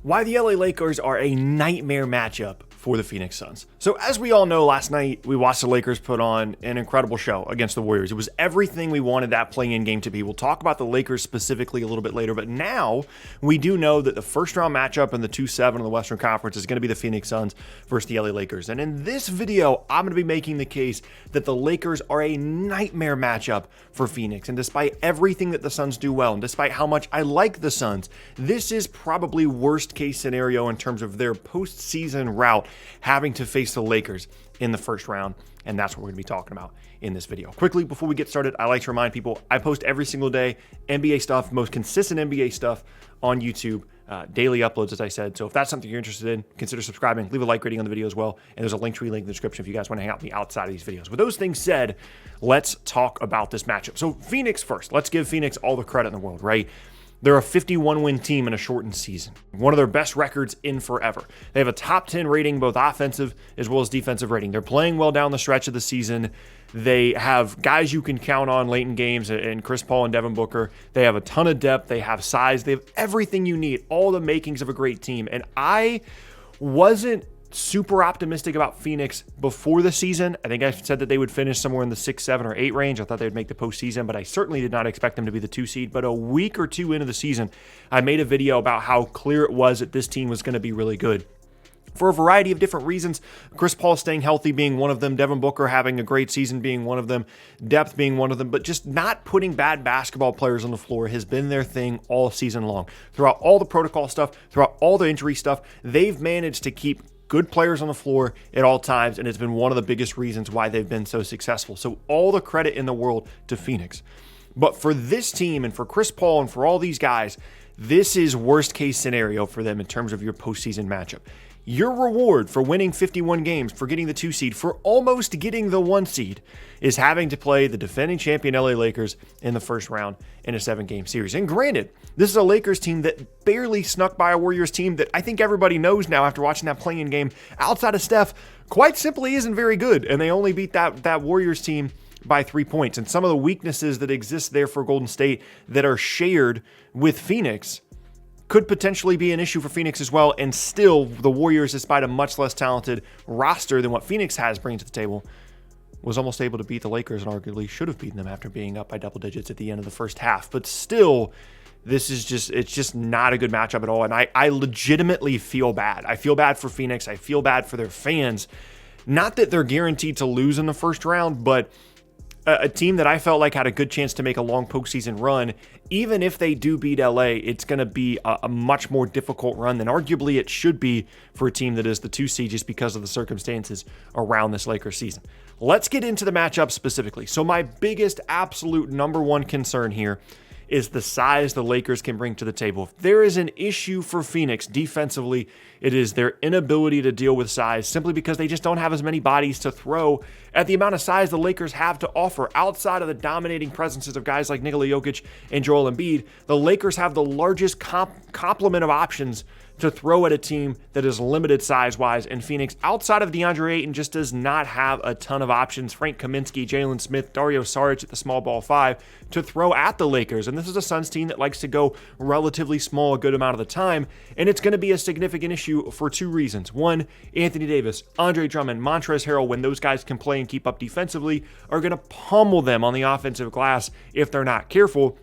Why the LA Lakers are a nightmare matchup for the Phoenix Suns. So as we all know, last night we watched the Lakers put on an incredible show against the Warriors. It was everything we wanted that play-in game to be. We'll talk about the Lakers specifically a little bit later, but now we do know that the first round matchup in the 2-7 of the Western Conference is going to be the Phoenix Suns versus the LA Lakers. And in this video, I'm going to be making the case that the Lakers are a nightmare matchup for Phoenix. And despite everything that the Suns do well, and despite how much I like the Suns, this is probably worst case scenario in terms of their postseason route, having to face the Lakers in the first round. And that's what we're going to be talking about in this video. Quickly, before we get started, I like to remind people, I post every single day NBA stuff, most consistent NBA stuff on YouTube, daily uploads, as I said. So if that's something you're interested in, consider subscribing, leave a like rating on the video as well. And there's a link in the description if you guys want to hang out with me outside of these videos. With those things said, let's talk about this matchup. So Phoenix first. Let's give Phoenix all the credit in the world, right? They're a 51-win team in a shortened season. One of their best records in forever. They have a top 10 rating, both offensive as well as defensive rating. They're playing well down the stretch of the season. They have guys you can count on late in games, and Chris Paul and Devin Booker. They have a ton of depth. They have size. They have everything you need, all the makings of a great team. And I wasn't super optimistic about Phoenix before the season. I think I said that they would finish somewhere in the 6, 7, or 8 range. I thought they would make the postseason, but I certainly did not expect them to be the 2 seed. But a week or two into the season, I made a video about how clear it was that this team was going to be really good, for a variety of different reasons. Chris Paul staying healthy being one of them, Devin Booker having a great season being one of them, depth being one of them, but just not putting bad basketball players on the floor has been their thing all season long. Throughout all the protocol stuff, throughout all the injury stuff, they've managed to keep good players on the floor at all times, and it's been one of the biggest reasons why they've been so successful. So all the credit in the world to Phoenix. But for this team and for Chris Paul and for all these guys, this is worst case scenario for them in terms of your postseason matchup. Your reward for winning 51 games, for getting the 2 seed, for almost getting the 1 seed, is having to play the defending champion LA Lakers in the first round in a 7-game series. And granted, this is a Lakers team that barely snuck by a Warriors team that I think everybody knows now after watching that play-in game, outside of Steph, quite simply isn't very good. And they only beat that Warriors team by 3 points. And some of the weaknesses that exist there for Golden State that are shared with Phoenix could potentially be an issue for Phoenix as well. And still, the Warriors, despite a much less talented roster than what Phoenix has bringing to the table, was almost able to beat the Lakers and arguably should have beaten them after being up by double digits at the end of the first half. But still, this is it's just not a good matchup at all. And I legitimately feel bad. I feel bad for Phoenix. I feel bad for their fans. Not that they're guaranteed to lose in the first round, but a team that I felt like had a good chance to make a long postseason run, even if they do beat LA, it's going to be a much more difficult run than arguably it should be for a team that is the 2 seed just because of the circumstances around this Lakers season. Let's get into the matchup specifically. So my biggest absolute number one concern here is the size the Lakers can bring to the table. If there is an issue for Phoenix defensively, it is their inability to deal with size, simply because they just don't have as many bodies to throw at the amount of size the Lakers have to offer. Outside of the dominating presences of guys like Nikola Jokic and Joel Embiid, the Lakers have the largest complement of options to throw at a team that is limited size-wise, and Phoenix, outside of DeAndre Ayton, just does not have a ton of options. Frank Kaminsky, Jalen Smith, Dario Saric at the small ball 5 to throw at the Lakers, and this is a Suns team that likes to go relatively small a good amount of the time, and it's going to be a significant issue for 2 reasons. One, Anthony Davis, Andre Drummond, Montrezl Harrell, when those guys can play and keep up defensively, are going to pummel them on the offensive glass if they're not careful.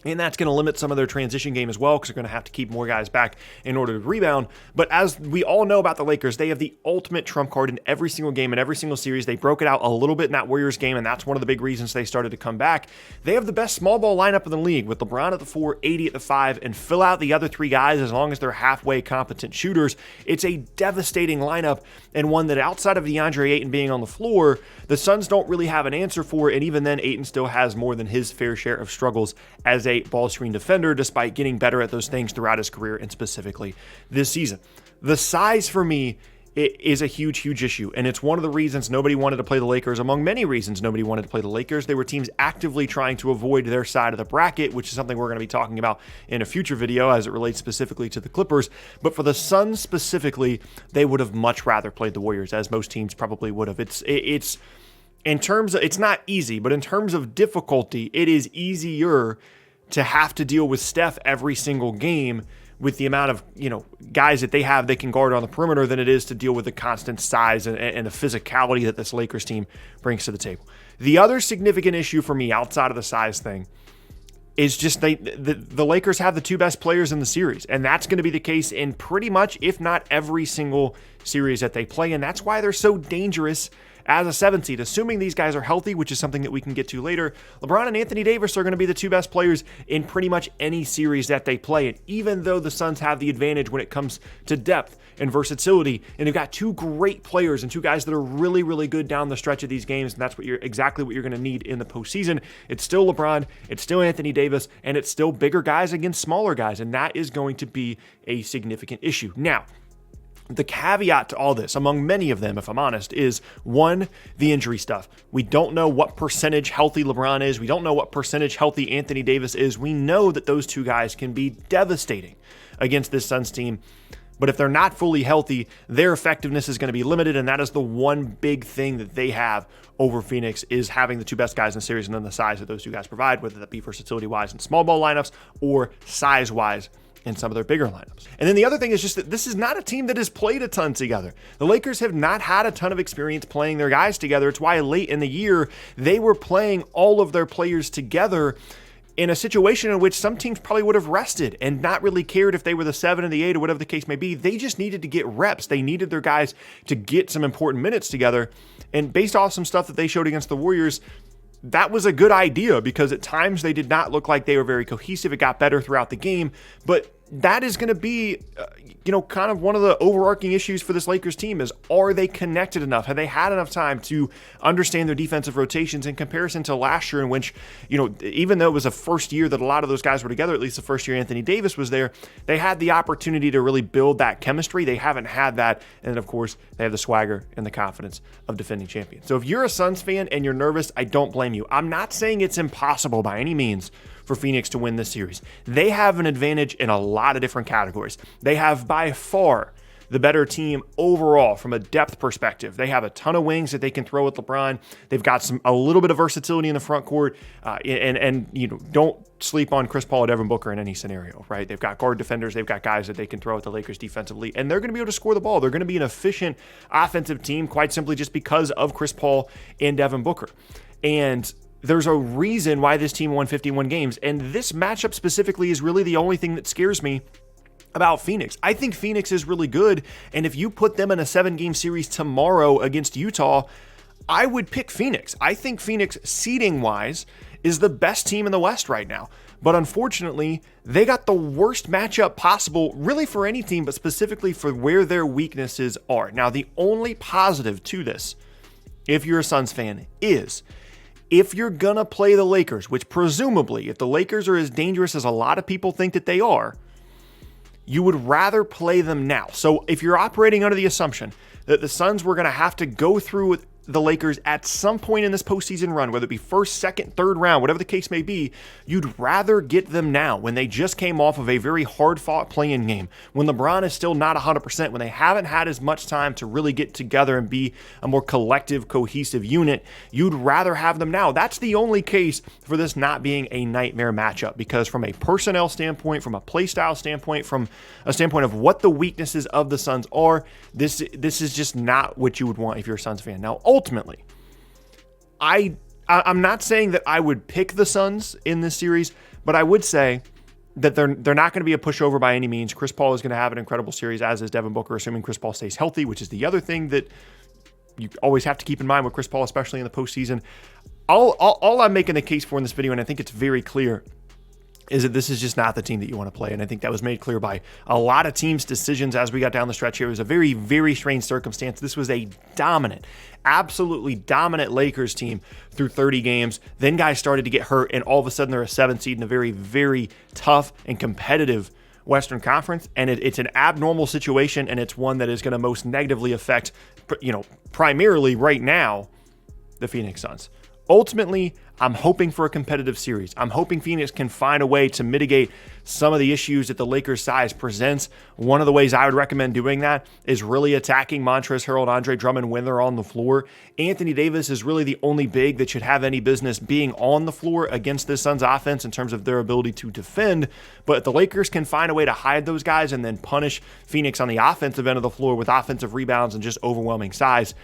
And that's going to limit some of their transition game as well, because they're going to have to keep more guys back in order to rebound. But as we all know about the Lakers, they have the ultimate trump card in every single game, in every single series. They broke it out a little bit in that Warriors game, and that's one of the big reasons they started to come back. They have the best small ball lineup in the league, with LeBron at the 4, AD at the 5, and fill out the other 3 guys as long as they're halfway competent shooters. It's a devastating lineup, and one that outside of DeAndre Ayton being on the floor, the Suns don't really have an answer for. And even then, Ayton still has more than his fair share of struggles as a ball screen defender, despite getting better at those things throughout his career and specifically this season. The size for me is a huge, huge issue, and it's one of the reasons nobody wanted to play the Lakers. Among many reasons nobody wanted to play the Lakers, they were teams actively trying to avoid their side of the bracket, which is something we're going to be talking about in a future video as it relates specifically to the Clippers. But for the Suns specifically, they would have much rather played the Warriors, as most teams probably would have. It's in terms of, it's not easy, but in terms of difficulty, it is easier to have to deal with Steph every single game with the amount of, guys that they have they can guard on the perimeter than it is to deal with the constant size and the physicality that this Lakers team brings to the table. The other significant issue for me outside of the size thing is just the Lakers have the two best players in the series, and that's going to be the case in pretty much, if not every single series that they play, and that's why they're so dangerous as a 7 seed, assuming these guys are healthy, which is something that we can get to later. LeBron and Anthony Davis are going to be the two best players in pretty much any series that they play. And even though the Suns have the advantage when it comes to depth and versatility, and they've got two great players and two guys that are really, really good down the stretch of these games, and that's exactly what you're going to need in the postseason. It's still LeBron, it's still Anthony Davis, and it's still bigger guys against smaller guys, and that is going to be a significant issue. Now, the caveat to all this, among many of them, if I'm honest, is one, the injury stuff. We don't know what percentage healthy LeBron is. We don't know what percentage healthy Anthony Davis is. We know that those two guys can be devastating against this Suns team. But if they're not fully healthy, their effectiveness is going to be limited. And that is the one big thing that they have over Phoenix, is having the two best guys in the series and then the size that those two guys provide, whether that be versatility-wise in small ball lineups or size-wise in some of their bigger lineups. And then the other thing is just that this is not a team that has played a ton together. The Lakers have not had a ton of experience playing their guys together. It's why late in the year, they were playing all of their players together in a situation in which some teams probably would have rested and not really cared if they were the 7 and the 8 or whatever the case may be. They just needed to get reps. They needed their guys to get some important minutes together. And based off some stuff that they showed against the Warriors, that was a good idea, because at times they did not look like they were very cohesive. It got better throughout the game, but that is going to be, kind of one of the overarching issues for this Lakers team is, are they connected enough? Have they had enough time to understand their defensive rotations in comparison to last year, in which, even though it was the first year that a lot of those guys were together, at least the first year Anthony Davis was there, they had the opportunity to really build that chemistry. They haven't had that. And then, of course, they have the swagger and the confidence of defending champions. So if you're a Suns fan and you're nervous, I don't blame you. I'm not saying it's impossible by any means for Phoenix to win this series. They have an advantage in a lot of different categories. They have by far the better team overall from a depth perspective. They have a ton of wings that they can throw at LeBron. They've got a little bit of versatility in the front court, and don't sleep on Chris Paul or Devin Booker in any scenario, right? They've got guard defenders. They've got guys that they can throw at the Lakers defensively, and they're going to be able to score the ball. They're going to be an efficient offensive team, quite simply just because of Chris Paul and Devin Booker. And there's a reason why this team won 51 games, and this matchup specifically is really the only thing that scares me about Phoenix. I think Phoenix is really good, and if you put them in a 7-game series tomorrow against Utah, I would pick Phoenix. I think Phoenix, seeding-wise, is the best team in the West right now. But unfortunately, they got the worst matchup possible, really for any team, but specifically for where their weaknesses are. Now, the only positive to this, if you're a Suns fan, is if you're going to play the Lakers, which presumably, if the Lakers are as dangerous as a lot of people think that they are, you would rather play them now. So if you're operating under the assumption that the Suns were going to have to go through with the Lakers at some point in this postseason run, whether it be first, second, third round, whatever the case may be, you'd rather get them now when they just came off of a very hard-fought play-in game, when LeBron is still not 100%, when they haven't had as much time to really get together and be a more collective, cohesive unit. You'd rather have them now. That's the only case for this not being a nightmare matchup, because from a personnel standpoint, from a play style standpoint, from a standpoint of what the weaknesses of the Suns are, this is just not what you would want if you're a Suns fan. Now, ultimately, I'm not saying that I would pick the Suns in this series, but I would say that they're not going to be a pushover by any means. Chris Paul is going to have an incredible series, as is Devin Booker, assuming Chris Paul stays healthy, which is the other thing that you always have to keep in mind with Chris Paul, especially in the postseason. All I'm making the case for in this video, and I think it's very clear, is that this is just not the team that you want to play. And I think that was made clear by a lot of teams' decisions as we got down the stretch here. It was a very, very strange circumstance. This was a dominant, absolutely dominant Lakers team through 30 games. Then guys started to get hurt, and all of a sudden they're a 7 seed in a very, very tough and competitive Western Conference. And it's an abnormal situation, and it's one that is going to most negatively affect, primarily right now, the Phoenix Suns. Ultimately, I'm hoping for a competitive series. I'm hoping Phoenix can find a way to mitigate some of the issues that the Lakers' size presents. One of the ways I would recommend doing that is really attacking Montrezl Harrell and Andre Drummond when they're on the floor. Anthony Davis is really the only big that should have any business being on the floor against this Suns offense in terms of their ability to defend. But if the Lakers can find a way to hide those guys and then punish Phoenix on the offensive end of the floor with offensive rebounds and just overwhelming size,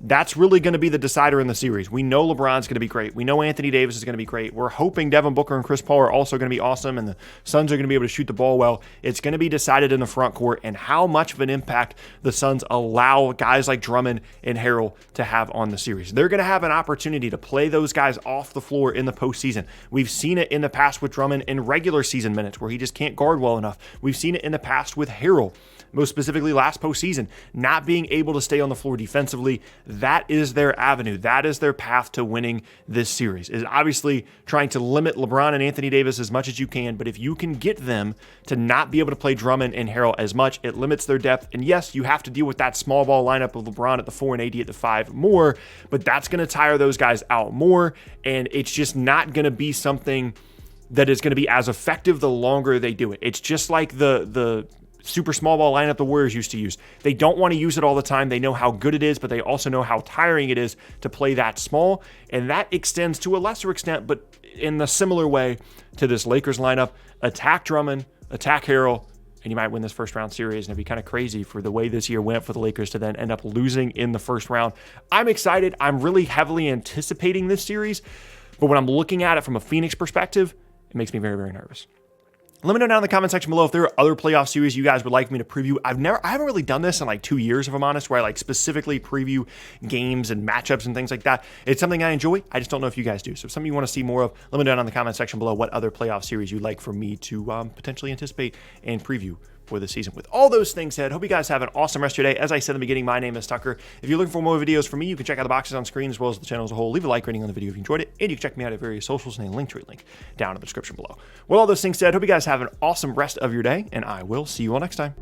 that's really going to be the decider in the series. We know LeBron's going to be great. We know Anthony Davis is going to be great. We're hoping Devin Booker and Chris Paul are also going to be awesome, and the Suns are going to be able to shoot the ball well. It's going to be decided in the front court and how much of an impact the Suns allow guys like Drummond and Harrell to have on the series. They're going to have an opportunity to play those guys off the floor in the postseason. We've seen it in the past with Drummond in regular season minutes where he just can't guard well enough. We've seen it in the past with Harrell, most specifically last postseason, not being able to stay on the floor defensively. That is their avenue. That is their path to winning this series, is obviously trying to limit LeBron and Anthony Davis as much as you can. But if you can get them to not be able to play Drummond and Harrell as much, it limits their depth. And yes, you have to deal with that small ball lineup of LeBron at the 4 and AD at the 5 more, but that's going to tire those guys out more. And it's just not going to be something that is going to be as effective the longer they do it. It's just like the super small ball lineup the Warriors used to use. They don't want to use it all the time. They know how good it is, but they also know how tiring it is to play that small. And that extends to a lesser extent, but in the similar way to this Lakers lineup. Attack Drummond, attack Harrell, and you might win this first round series. And it'd be kind of crazy for the way this year went for the Lakers to then end up losing in the first round. I'm excited. I'm really heavily anticipating this series, but when I'm looking at it from a Phoenix perspective, it makes me very, very nervous. Let me know down in the comment section below if there are other playoff series you guys would like me to preview. I haven't really done this in like 2 years, if I'm honest, where I like specifically preview games and matchups and things like that. It's something I enjoy. I just don't know if you guys do. So if something you want to see more of, let me know down in the comment section below what other playoff series you'd like for me to potentially anticipate and preview for the season. With all those things said, hope you guys have an awesome rest of your day. As I said in the beginning, my name is Tucker. If you're looking for more videos from me, you can check out the boxes on screen as well as the channel as a whole. Leave a like rating on the video if you enjoyed it, and you can check me out at various socials and a link to it link down in the description below. With all those things said, hope you guys have an awesome rest of your day, and I will see you all next time.